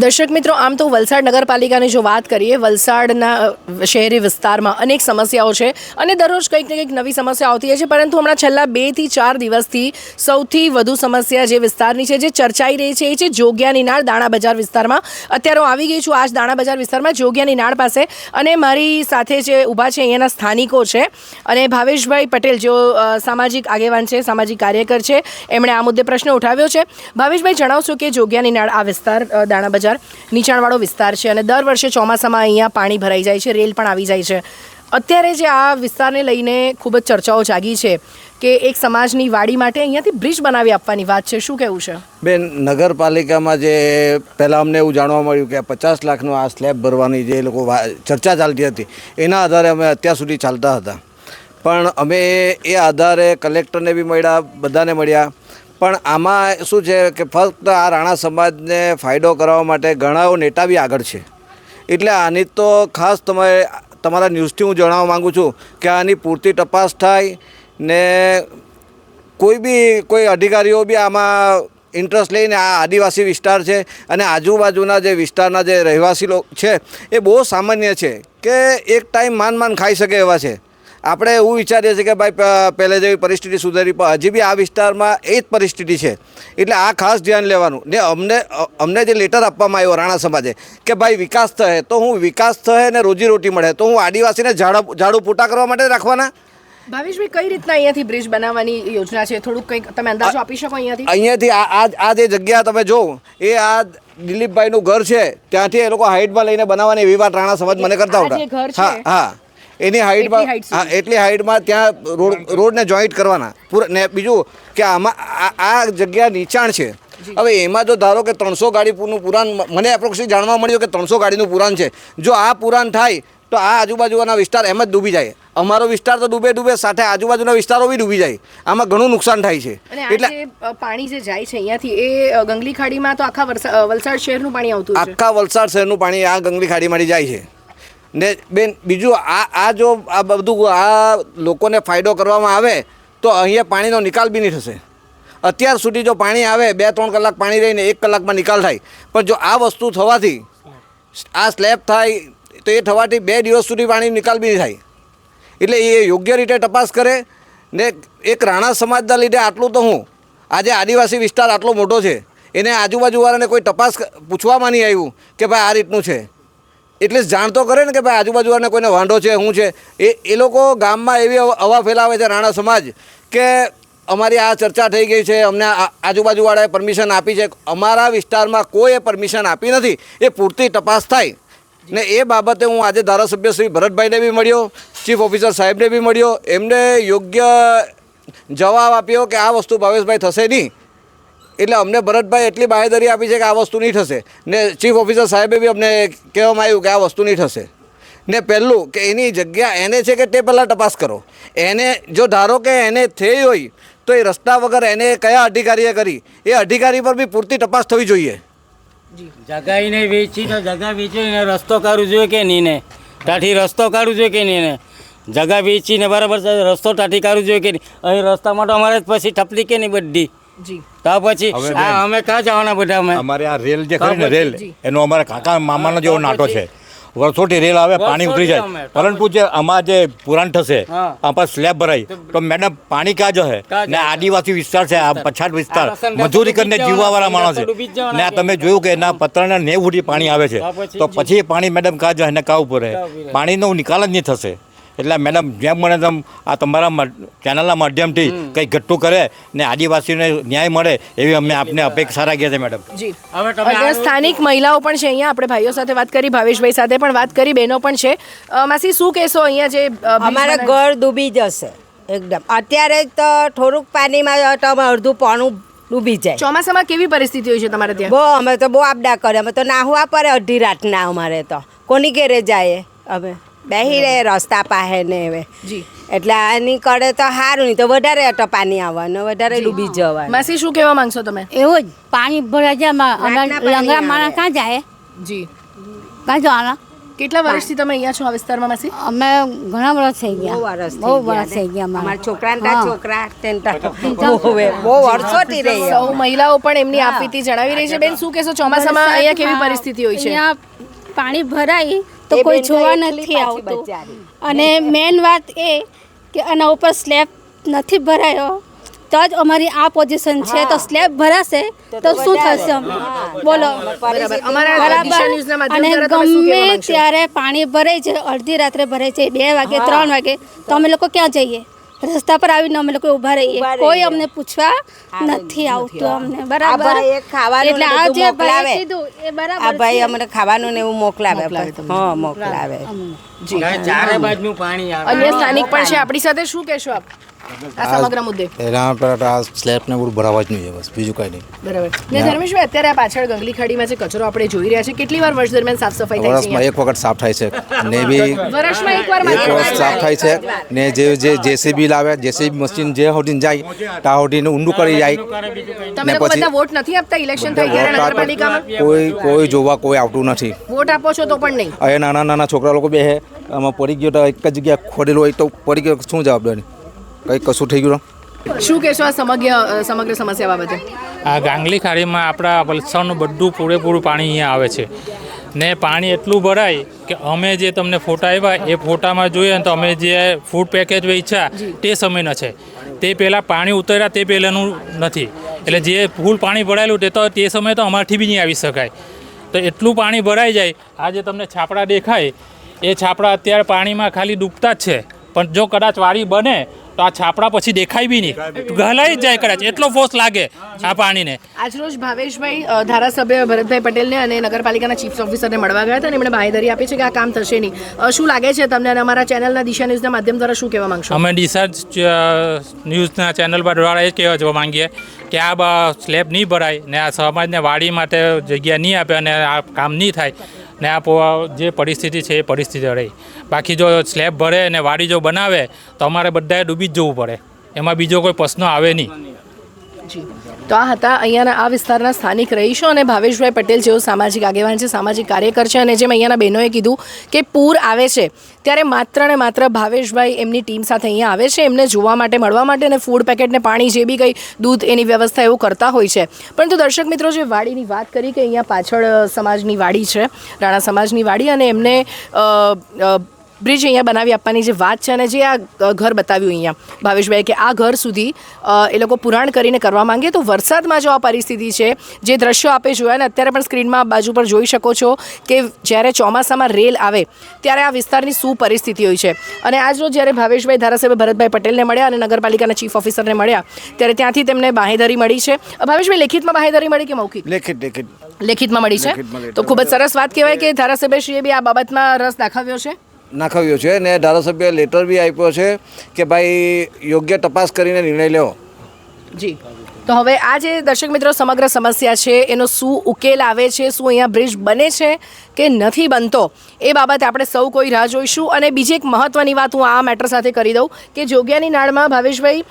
દર્શક મિત્રો, આમ તો વલસાડ નગરપાલિકાની જો વાત કરીએ, વલસાડના શહેરી વિસ્તારમાં અનેક સમસ્યાઓ છે અને દરરોજ કંઈક ને કંઈક નવી સમસ્યા આવતી હોય છે, પરંતુ હમણાં છેલ્લા 2 થી 4 દિવસથી સૌથી વધુ સમસ્યા જે વિસ્તારની છે, જે ચર્ચાઈ રહી છે, એ છે જોગિયાની નાળ દાણા બજાર વિસ્તારમાં. અત્યારે હું આવી ગઈ છું આજ દાણા બજાર વિસ્તારમાં જોગિયાની નાળ પાસે, અને મારી સાથે જે ઊભા છે અહીંયાના સ્થાનિકો છે, અને ભાવેશભાઈ પટેલ જેઓ સામાજિક આગેવાન છે, સામાજિક કાર્યકર છે, એમણે આ મુદ્દે પ્રશ્ન ઉઠાવ્યો છે. ભાવેશભાઈ, જણાવશો કે જોગિયાની નાળ આ વિસ્તાર દાણા બજાર નીચાણવાળો વિસ્તાર છે અને દર વર્ષે ચોમાસામાં અહીંયા પાણી ભરાઈ જાય છે, રેલ પણ આવી જાય છે. અત્યારે જે આ વિસ્તારને લઈને ખૂબ જ ચર્ચાઓ જાગી છે કે એક સમાજની વાડી માટે અહીંયાથી બ્રિજ બનાવી આપવાની વાત છે, શું કહેવું છે? બેન, નગરપાલિકામાં જે પહેલાં અમને એવું જાણવા મળ્યું કે 50 લાખનો આ સ્લેબ ભરવાની જે લોકો ચર્ચા ચાલતી હતી, એના આધારે અમે અત્યાર સુધી ચાલતા હતા. પણ અમે એ આધારે કલેક્ટરને બી મળ્યા, બધાને મળ્યા. પણ આમાં શું છે કે ફક્ત આ રાણા સમાજને ફાયદો કરવા માટે ઘણા નેતા બી આગળ છે. એટલે આની તો ખાસ તમારા ન્યૂઝથી હું જણાવવા માગું છું કે આની પૂરતી તપાસ થાય ને કોઈ અધિકારીઓ બી આમાં ઇન્ટરેસ્ટ લઈને, આ આદિવાસી વિસ્તાર છે અને આજુબાજુના જે વિસ્તારના જે રહેવાસી છે એ બહુ સામાન્ય છે કે એક ટાઈમ માંડ ખાઈ શકે એવા છે. આપણે એવું વિચારીએ છીએ કે ભાઈ પહેલે જેવી પરિસ્થિતિ સુધારી, પણ હજી બી આ વિસ્તારમાં એ જ પરિસ્થિતિ છે. એટલે આ ખાસ ધ્યાન લેવાનું. ને અમને જે લેટર આપવામાં આવ્યો રાણા સમાજે કે ભાઈ વિકાસ થશે, તો હું વિકાસ થશે ને રોજીરોટી મળે, તો હું આદિવાસીને ઝાડુ પોતા કરવા માટે રાખવાના. ભાવેશભાઈ, કઈ રીતના અહીંયાથી બ્રિજ બનાવવાની યોજના છે? થોડુંક કંઈક તમે અંદાજો આપી શકો અહીંયાથી આ જે જગ્યા તમે જો, એ આ દિલીપભાઈનું ઘર છે, ત્યાંથી એ લોકો હાઈટમાં લઈને બનાવવાની એવી વાત રાણા સમાજ મને કરતા હતા. હા, એની હાઈટમાં, હા, એટલી હાઈટમાં ત્યાં રોડને જોઈન્ટ કરવાના. ને બીજું કે આમાં આ જગ્યા નીચાણ છે. હવે એમાં જો ધારો કે 300 ગાડીનું પુરાણ, મને એપ્રોક્સિમેટ જાણવા મળ્યું કે 300 ગાડીનું પુરાણ છે. જો આ પુરાણ થાય તો આ આજુબાજુના વિસ્તાર એમ જ ડૂબી જાય. અમારો વિસ્તાર તો ડૂબે સાથે આજુબાજુના વિસ્તારો બી ડૂબી જાય. આમાં ઘણું નુકસાન થાય છે. એટલે પાણી જે જાય છે અહીંયાથી, એ ગંગલી ખાડીમાં તો આખા વલસાડ શહેરનું પાણી આવતું છે. આખા વલસાડ શહેરનું પાણી આ ગંગલી ખાડીમાંથી જાય છે. ને બેન, બીજું જો આ બધું આ લોકોને ફાયદો કરવામાં આવે તો અહીંયા પાણીનો નિકાલ બી નહીં થશે. અત્યાર સુધી જો પાણી આવે 2-3 કલાક પાણી રહીને 1 કલાકમાં નિકાલ થાય, પણ જો આ વસ્તુ થવાથી, આ સ્લેબ થાય તો એ થવાથી 2 દિવસ સુધી પાણી નિકાલ બી નહીં થાય. એટલે એ યોગ્ય રીતે તપાસ કરે. ને એક રાણા સમાજના લીધે આટલું તો હું આજે આદિવાસી વિસ્તાર આટલો મોટો છે, એને આજુબાજુવાળાને કોઈ તપાસ પૂછવામાં નહીં આવ્યું કે ભાઈ આ રીતનું છે. એટલે જાણતો કરે ને કે ભાઈ આજુબાજુવાળાને કોઈને વાંધો છે, શું છે. એ લોકો ગામમાં એવી હવા ફેલાવે છે રાણા સમાજ કે અમારી આ ચર્ચા થઈ ગઈ છે, અમને આજુબાજુવાળાએ પરમિશન આપી છે. અમારા વિસ્તારમાં કોઈએ પરમિશન આપી નથી. એ પૂરતી તપાસ થાય. ને એ બાબતે હું આજે ધારાસભ્ય શ્રી ભરતભાઈને બી મળ્યો, ચીફ ઓફિસર સાહેબને બી મળ્યો. એમને યોગ્ય જવાબ આપ્યો કે આ વસ્તુ ભાવેશભાઈ થશે નહીં. એટલે અમને ભરતભાઈ એટલી બાહેધરી આપી છે કે આ વસ્તુ નહીં થશે. ને ચીફ ઓફિસર સાહેબે બી અમને કહેવામાં આવ્યું કે આ વસ્તુ નહીં થશે. ને પહેલું કે એની જગ્યા એને છે કે તે પહેલાં તપાસ કરો. એને જો ધારો કે એને થઈ હોય તો એ રસ્તા વગર એને કયા અધિકારીએ કરી, એ અધિકારી પર બી પૂરતી તપાસ થવી જોઈએ. જગાઈને વેચી તો જગા વેચીને રસ્તો કાઢવું જોઈએ કે નહીં? ને ત્યાંથી રસ્તો કાઢવું જોઈએ કે નહીં? ને જગા વેચીને બરાબર રસ્તો ત્યાંથી કાઢવું જોઈએ કે નહીં? અહીં રસ્તા માટે અમારે પછી તકલીફ કે નહીં બધી. તો પછી અમે ક્યાં જવાના બધા? અમારે આ રેલ જે ખરી ને રેલ, એનો અમારા કાકા મામાનો જેવો નાટો છે. વર્ષોથી રેલ આવે, પાણી ઉતરી જાય, પરંતુ જે આમાં જે પુરાણ થશે, આમાં સ્લેબ ભરાય તો મેડમ પાણી ક્યાં જશે? ને આદિવાસી વિસ્તાર છે, આ પછાત વિસ્તાર, મજૂરી કરીને જીવવાવાળા માણસ છે. ને આ તમે જોયું કે એના પતરાના 90 ફૂટી પાણી આવે છે, તો પછી પાણી મેડમ ક્યાં જાય ને કાં ઉપર રહે? પાણીનો નિકાલ જ નહીં થશે. એટલે મેડમ, જેમ મને તેમ આ તમારા ચેનલના માધ્યમથી કંઈ ઘટતું કરે ને આદિવાસીને ન્યાય મળે એવી અમને આપને અપેક્ષા રાખીએ છીએ મેડમ. જી, હવે સ્થાનિક મહિલાઓ પણ છે અહીંયા. આપણે ભાઈઓ સાથે વાત કરી, ભાવેશભાઈ સાથે પણ વાત કરી, બહેનો પણ છે. માસી, શું કહેશો? અહીંયા જે અમારા ઘર ડૂબી જશે એકદમ. અત્યારે તો થોડુંક પાણીમાં તો અડધું પાણું ડૂબી જાય. ચોમાસામાં કેવી પરિસ્થિતિ હોય છે તમારે ત્યાં? અમે તો બહુ આપડા કરે. અમે તો નાહવા પડે અડધી રાતના. અમારે તો કોની ઘેરે જાય? અમે બેહી રહે રસ્તા પાસે ને હવે. જી, એટલે આની કરે તો સારું, નહીં તો વધારે અટો પાણી આવવાનું, વધારે ડૂબી જવાનું. માસી, શું કહેવા માંગશો તમે? એવું જ પાણી ભરાઈ જાય. લંગડા માણસ ક્યાં જાય? જી, ક્યાં જવાના? કેટલા વર્ષથી તમે અહીંયા છો આ વિસ્તારમાં માસી? અમે ઘણા વર્ષ થઈ ગયા બહુ વર્ષ થઈ ગયા અમારા છોકરા બહુ વર્ષોથી રહી સૌ મહિલાઓ પણ એમની આપવીતી જણાવી રહી છે. બેન શું કહેશો, ચોમાસામાં અહીંયા કેવી પરિસ્થિતિ હોય છે? અહીંયા પાણી ભરાય તો કોઈ જોવા નથી આવતું અને મેન વાત એ કે આના ઉપર સ્લેબ નથી ભરાયો તો જ અમારી આ પોઝિશન છે. તો સ્લેબ ભરાશે તો શું થશે બોલો? અમારા દિશા ન્યૂઝના માધ્યમ અને દ્વારા તમે શું કહેવા ગમે માંગશો? ત્યારે પાણી ભરાય છે, અડધી રાત્રે ભરાય છે, 2 વાગે 3 વાગે, તો અમે લોકો ક્યાં જઈએ? રસ્તા પર આવીને અમે લોકો ઊભા રહીએ, કોઈ અમને પૂછવા નથી આવતું અમને. બરાબર, એટલે આ જે ભાઈ કીધું એ બરાબર ભાઈ અમને ખાવાનું ને એવું મોકલાવે. હા, મોકલાવે. ચારે બાજુનું પાણી આવે. અન્ય સ્થાનિક પણ છે આપણી સાથે. શું કહેશો આપ આ સમગ્ર મુદ્દે? એના પર આ સ્લેબને બધું ભરાવા જ નહીં, બસ બીજું કાંઈ નહીં. બરાબર. ને ધર્મેશભાઈ, અત્યારે આ પાછળ ગંગલી ખાડીમાં જે કચરો આપણે જોઈ રહ્યા છે, કેટલી વાર વર્ષ દરમિયાન સાફ સફાઈ થાય છે? વર્ષમાં એક વખત સાફ થાય છે ને બી વર્ષમાં એકવાર એક માત્ર વર્ષ સાફ થાય છે ને જે જેસીબી લાવે, જેસીબી મશીન જે હોટીને જાય તા હોટીને ઊંડું કરી જાય. તમે લોકો બધા વોટ નથી આપતા ઇલેક્શન થાય ત્યારે નગરપાલિકામાં? કોઈ જોવા કોઈ આવતું નથી. વોટ આપો છો તો પણ નહીં. હવે નાના નાના છોકરા લોકો બે આમાં પડી ગયો તો એક જ જગ્યા ખોડેલું હોય તો પડી ગયો, શું જવાબદારી? કંઈ કશું થઈ ગયું? શું કહેશો આ સમગ્ર સમસ્યા બાબતે? આ ગાંગલી ખાડીમાં આપણા વલસાડનું બધું પૂરેપૂરું પાણી અહીંયા આવે છે ને પાણી એટલું ભરાય કે અમે જે તમને ફોટા આવ્યા એ ફોટામાં જોઈએ ને તો અમે જે ફૂડ પેકેજ વેચ્યા તે સમયના છે, તે પહેલાં પાણી ઉતર્યા તે પહેલાંનું નથી. એટલે જે ફૂલ પાણી ભરાયેલું તે સમયે તો અમારથી બી નહીં આવી શકાય. તો એટલું પાણી ભરાઈ જાય. આ જે તમને છાપડા દેખાય એ છાપડા અત્યારે પાણીમાં ખાલી ડૂબતા જ છે, પણ જો કદાચ વાડી બને તો આ છાપડા પછી દેખાય બી નહીં, ગલાઈ જ જાય કદાચ, એટલો ફોર્સ લાગે આ પાણીને. આજરોજ ભાવેશભાઈ ધારાસભ્ય ભરતભાઈ પટેલને અને નગરપાલિકાના ચીફ ઓફિસરને મળવા ગયા હતા અને એમણે બાંહેધરી આપી છે કે આ કામ થશે નહીં. શું લાગે છે તમને અને અમારા ચેનલના દિશા ન્યૂઝના માધ્યમ દ્વારા શું કહેવા માંગશો? અમે દિશા ન્યૂઝના ચેનલ પર દ્વારા એ જ કહેવા જવા માંગીએ કે આ સ્લેબ નહીં ભરાય ને આ સમાજને વાડી માટે જગ્યા નહીં આપે અને આ કામ નહીં થાય ને આ જે પરિસ્થિતિ છે એ પરિસ્થિતિ રહી. બાકી જો સ્લેબ ભરે ને વાડી જો બનાવે તો અમારે બધાએ ડૂબી જ જવું પડે, એમાં બીજો કોઈ પ્રશ્ન આવે નહીં. તો આ હતા અહીંયાના આ વિસ્તારના સ્થાનિક રહીશો અને ભાવેશભાઈ પટેલ જેઓ સામાજિક આગેવાન છે, સામાજિક કાર્યકર છે. અને જેમ અહીંયાના બહેનોએ કીધું કે પૂર આવે છે ત્યારે માત્ર ને માત્ર ભાવેશભાઈ એમની ટીમ સાથે અહીંયા આવે છે એમને જોવા માટે, મળવા માટે અને ફૂડ પેકેટ ને પાણી જે બી કંઈ દૂધ એની વ્યવસ્થા એવું કરતા હોય છે. પરંતુ દર્શક મિત્રો, જે વાડીની વાત કરી કે અહીંયા પાછળ સમાજની વાડી છે, રાણા સમાજની વાડી, અને એમને બ્રિજ અહીંયા બનાવી આપવાની જે વાત છે અને જે આ ઘર બતાવ્યું અહીંયા ભાવેશભાઈ કે આ ઘર સુધી એ લોકો પુરાણ કરીને કરવા માંગે, તો વરસાદમાં જો આ પરિસ્થિતિ છે, જે દ્રશ્યો આપે જોયા ને અત્યારે પણ સ્ક્રીનમાં બાજુ પર જોઈ શકો છો કે જ્યારે ચોમાસામાં રેલ આવે ત્યારે આ વિસ્તારની શું પરિસ્થિતિ હોય છે. અને આજ રોજ જ્યારે ભાવેશભાઈ ધારાસભ્ય ભરતભાઈ પટેલને મળ્યા અને નગરપાલિકાના ચીફ ઓફિસરને મળ્યા ત્યારે ત્યાંથી તેમને બાંહેધરી મળી છે. ભાવેશભાઈ, લેખિતમાં બાંહેધરી મળી કે મૌખિક? લેખિતમાં મળી છે. તો ખૂબ જ સરસ વાત કહેવાય કે ધારાસભ્યશ્રીએ બી આ બાબતમાં રસ દાખવ્યો છે ને ધારાસભ્ય લેટર બી આપ્યો છે કે ભાઈ યોગ્ય તપાસ કરીને નિર્ણય લેવો. જી. તો હવે આ જે દર્શક મિત્રો સમગ્ર સમસ્યા છે એનો શું ઉકેલ આવે છે, શું અહીંયા બ્રિજ બને છે કે નથી બનતો, એ બાબતે આપણે સૌ કોઈ રાહ જોઈશું. અને બીજી એક મહત્ત્વની વાત હું આ મેટર સાથે કરી દઉં કે જોગિયાની નાળમાં ભાવેશભાઈ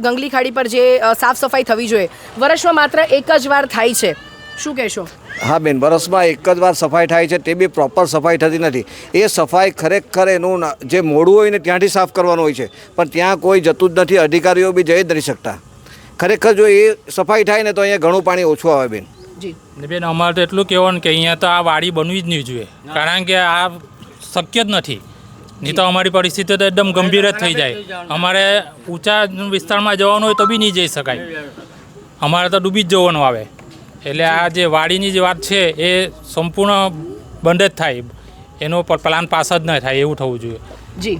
ગંગલી ખાડી પર જે સાફ સફાઈ થવી જોઈએ વર્ષમાં માત્ર એક જ વાર થાય છે. શું કહેશો? હા બેન, વર્ષમાં એક જ વાર સફાઈ થાય છે, તે બી પ્રોપર સફાઈ થતી નથી. એ સફાઈ ખરેખર એનું જે મોડું હોય ને ત્યાંથી સાફ કરવાનું હોય છે, પણ ત્યાં કોઈ જતું જ નથી, અધિકારીઓ બી જઈ જ નથી શકતા. ખરેખર જો એ સફાઈ થાય ને તો અહીંયા ઘણું પાણી ઓછું આવે બેન. જી બેન, અમારે તો એટલું કહેવાનું કે અહીંયા તો આ વાડી બનવી જ નહીં જોઈએ, કારણ કે આ શક્ય જ નથી. નહીં તો અમારી પરિસ્થિતિ તો એકદમ ગંભીર જ થઈ જાય. અમારે ઊંચા વિસ્તારમાં જવાનું હોય તો બી નહીં જઈ શકાય, અમારે તો ડૂબી જ જવાનું આવે. એટલે આ જે વાડીની જે વાત છે એ સંપૂર્ણ બંધ જ થાય, એનો પ્લાન પાસ જ ન થાય એવું થવું જોઈએ. જી.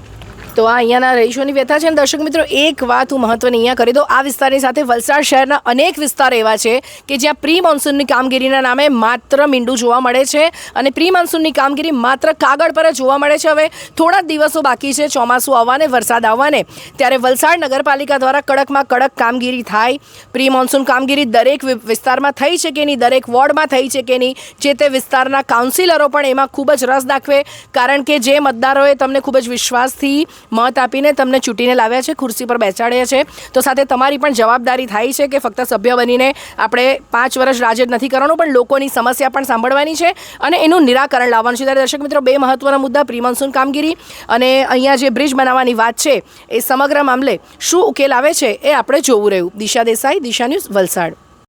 તો આ અહીંયાના રહીશોની વ્યથા છે. અને દર્શક મિત્રો, એક વાત હું મહત્વની અહીંયા કરી દઉં, આ વિસ્તારની સાથે વલસાડ શહેરના અનેક વિસ્તાર એવા છે કે જ્યાં પ્રી મોન્સૂનની કામગીરીના નામે માત્ર મીંડું જોવા મળે છે અને પ્રી મોન્સૂનની કામગીરી માત્ર કાગળ પર જ જોવા મળે છે. હવે થોડા જ દિવસો બાકી છે ચોમાસું આવવાને, વરસાદ આવવાને, ત્યારે વલસાડ નગરપાલિકા દ્વારા કડકમાં કડક કામગીરી થાય. પ્રી મોન્સૂન કામગીરી દરેક વિસ્તારમાં થઈ છે કે નહીં, દરેક વોર્ડમાં થઈ છે કે નહીં, જે તે વિસ્તારના કાઉન્સિલરો પણ એમાં ખૂબ જ રસ દાખવે, કારણ કે જે મતદારોએ તમને ખૂબ જ વિશ્વાસથી મત આપીને તમને ચૂંટીને લાવ્યા છે, ખુરશી પર બેસાડ્યા છે, તો સાથે તમારી પણ જવાબદારી થાય છે કે ફક્ત સભ્ય બનીને આપણે 5 વર્ષ રાજ જ નથી કરવાનું, પણ લોકોની સમસ્યા પણ સાંભળવાની છે અને એનું નિરાકરણ લાવવાનું છે. ત્યારે દર્શક મિત્રો, 2 મહત્વના મુદ્દા, પ્રી મોન્સૂન કામગીરી અને અહીંયા જે બ્રિજ બનાવવાની વાત છે, એ સમગ્ર મામલે શું ઉકેલ આવે છે એ આપણે જોવું રહ્યું. દિશા દેસાઈ, દિશા ન્યૂઝ, વલસાડ.